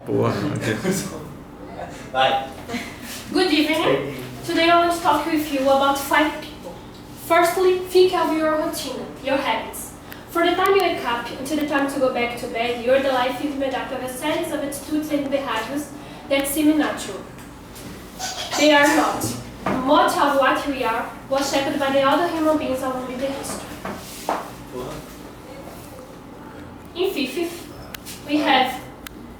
Porra, okay. Vai. Good evening. Today I want to talk with you about 5 people. Firstly, think of your routine, your habits. For the time you wake up until the time to go back to bed, your life is made up of a series of attitudes and behaviors that seem natural. They are not. Much of what we are was shaped by the other human beings along the history. In fifth, we have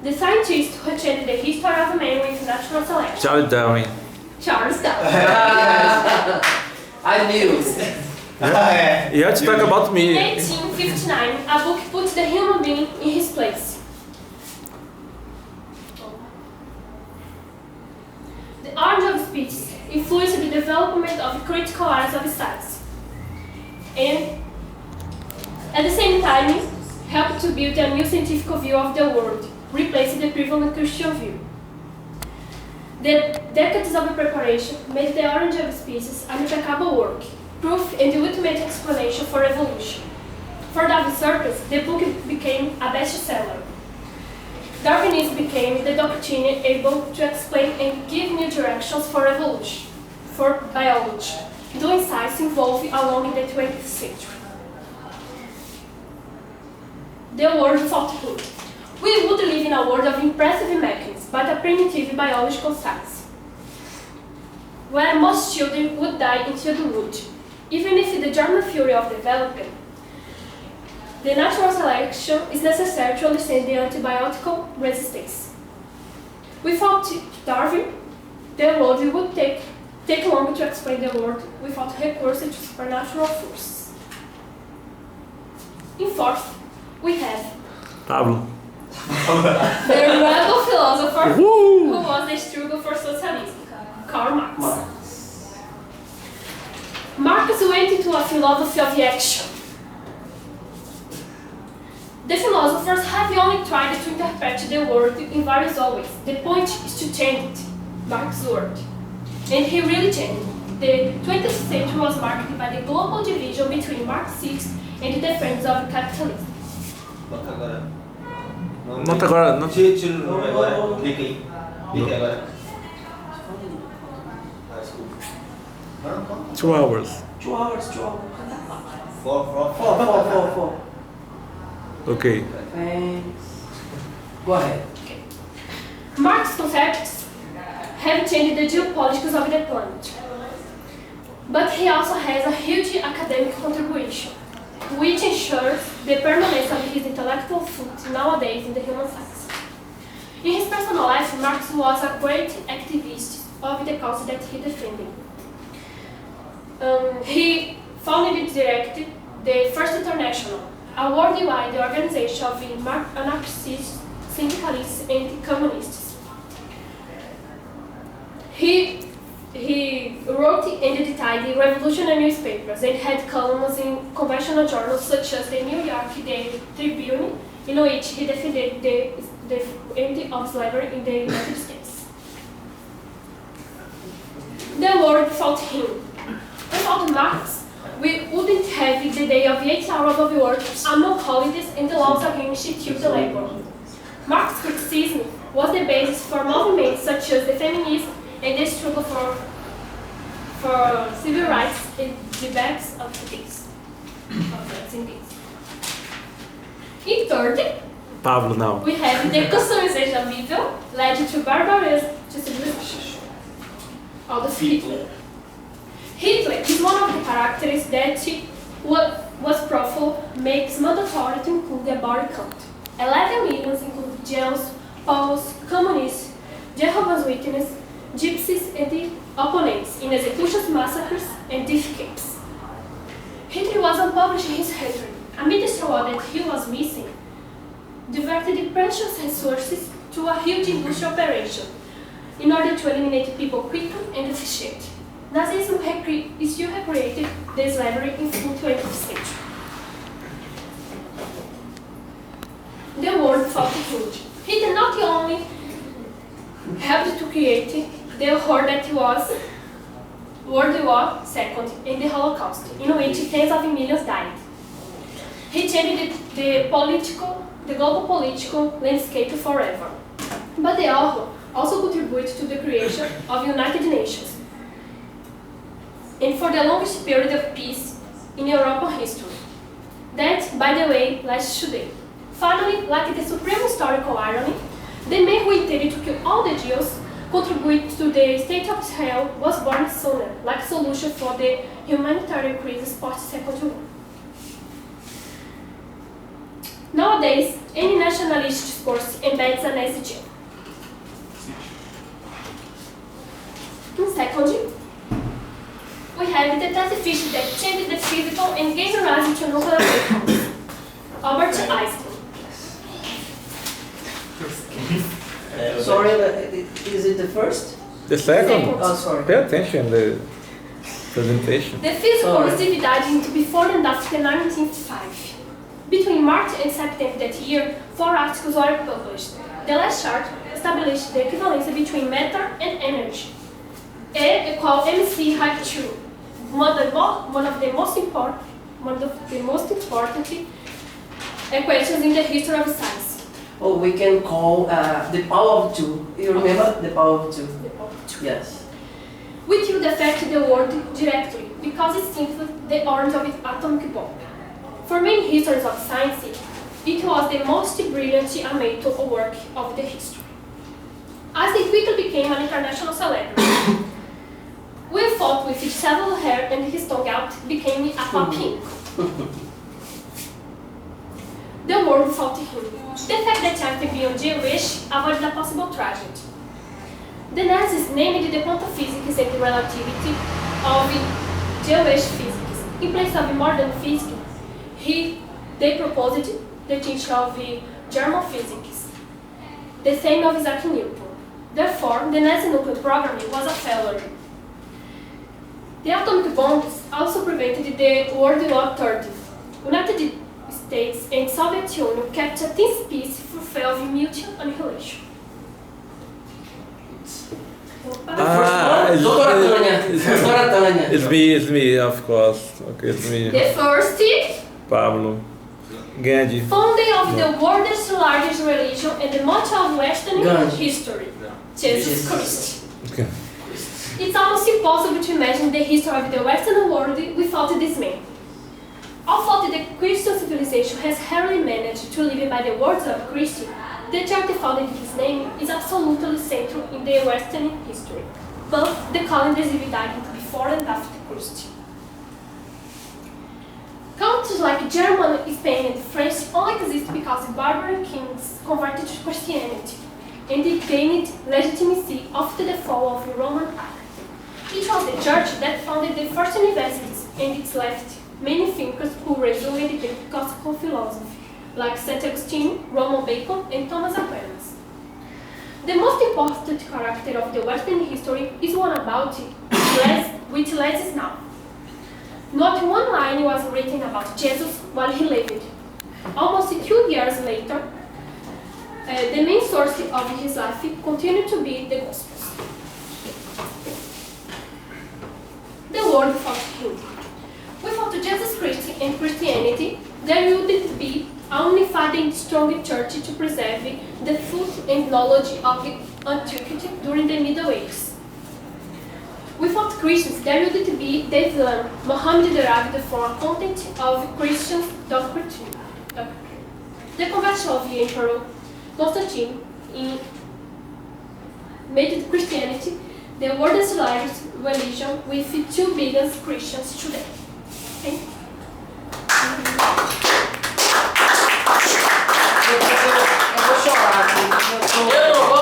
the scientist who changed the history of man with natural selection. Charles Darwin. Charles Darwin. I knew. You have to talk about me. 1859, a book puts the human being in his place. The origin of speech influenced the development of critical areas of science, and at the same time helped to build a new scientific view of the world, replacing the prevalent Christian view. The decades of preparation made the origin of species an impeccable work, proof and the ultimate explanation for evolution. For the researchers, the book became a bestseller. Darwinism became the doctrine able to explain and give new directions for evolution, for biology, doing science involved along the 20th century. The world thought him. We would live in a world of impressive mechanics, but a primitive biological science, where most children would die in childhood. Even if the germ theory of development, the natural selection is necessary to understand the antibiotic resistance. Without Darwin, the world would take longer to explain the world without recourse to supernatural forces. In fourth, we have Pablo. the rebel philosopher who was the struggle for socialism, Karl Marx. Marx went into a philosophy of action. The philosophers have only tried to interpret the world in various ways. The point is to change it, Marx's word. And he really changed. The 20th century was marked by the global division between Marxists and the defenders of capitalism. Bota agora. Nota agora. Não. Tira o nome agora. Clica aí. Clica agora. Ah, desculpa. 2 hours. 2 hours, 2 hours. Four. Okay. Thanks. Go ahead. Marx's concepts have changed the geopolitics of the planet. But he also has a huge academic contribution, which ensures the permanence of his intellectual foot nowadays in the human science. In his personal life, Marx was a great activist of the cause that he defended. He founded and directed the First International, a worldwide organization of anarchists, syndicalists, and communists. He wrote and edited revolutionary newspapers and had columns in conventional journals such as the New York Daily Tribune, in which he defended the end of slavery in the United States. The world fought him. Without Marx, we wouldn't have the day of 8 hours of work, annual holidays, and the laws against child labor. Marx's criticism was the basis for movements such as the feminism and the struggle for civil rights and the backs of peace. In third, Pablo now. we have the customization of evil led to barbarism to civilization. Adolf Hitler. Hitler is one of the characters that was profile makes mandatory to include a body count. 11 million include Jews, Poles, communists, Jehovah's Witnesses, Gypsies, and the opponents in executions, massacres, and death camps. Hitler was unpublished in his history. Amid the struggle that he was missing, diverted the precious resources to a huge industrial operation in order to eliminate people quickly and efficiently. Nazism still recreated the slavery in the 20th century. The world fought huge. Hitler not only helped to create the horror that was World War II and the Holocaust, in which tens of millions died. He changed the global political landscape forever. But But the author also contributed to the creation of United Nations, and for the longest period of peace in European history. That, by the way, lasts today. Finally, like the supreme historical irony, the man who intended to kill all the Jews contributed to the state of Israel was born sooner, like solution for the humanitarian crisis post-Second War. Nowadays, any nationalist discourse embeds an Nazi Jew. In second, we have the test that changed the physical and gave rise to nuclear weapons. Albert Einstein. Sorry, is it the first? The second? Second. Oh, sorry. Pay attention the presentation. The physical Sorry. received into before and after 1905. Between March and September that year, 4 articles were published. The last chart established the equivalence between matter and energy. E equal mc height 2. One of the most important equations in the history of science. Oh, we can call the power of 2. You remember the power of 2? The power of 2. Yes. Which would affect the world directly because it simply the origin of its atomic bomb. For many histories of science, it was the most brilliant amateur work of the history. As it quickly became an international celebrity, we fought with his several hair and his tongue out became a pink. The world fought him. The fact that Einstein being Jewish avoided a possible tragedy. The Nazis named the quantum physics and the relativity of Jewish physics. In place of modern physics, they proposed the teaching of German physics, the same of Isaac Newton. Therefore, the Nazi nuclear program was a failure. The atomic bombs also prevented the World War III. United States and Soviet Union kept a tense peace for fear of mutual annihilation. Doutora Tânia. It's me, of course. Okay, it's me. The first Pablo. Gandhi. founding of the world's largest religion and the motto of Western Gandhi. history, Jesus Christ. Okay. It's almost impossible to imagine the history of the Western world without this man. Although the Christian civilization has hardly managed to live by the words of Christ, the church founded his name is absolutely central in the Western history. Both the calendars divided into before and after Christ. Countries like Germany, Spain, and France only exist because barbarian kings converted to Christianity, and it gained legitimacy after the fall of the Roman Empire. It was the church that founded the first universities, and it left many thinkers who resumed the classical philosophy, like St. Augustine, Roman Bacon, and Thomas Aquinas. The most important character of the Western history is one about which less now. Not one line was written about Jesus while he lived. Almost 2 years later, the main source of his life continued to be the Gospels. The world fought him. Without Jesus Christ and Christianity, there wouldn't be a unified and strong church to preserve the truth and knowledge of the antiquity during the Middle Ages. Without Christians, there wouldn't be the Islam Muhammad derived from a content of Christian doctrine. The conversion of the Emperor Constantine made Christianity the world's largest religion with 2 billion Christians today.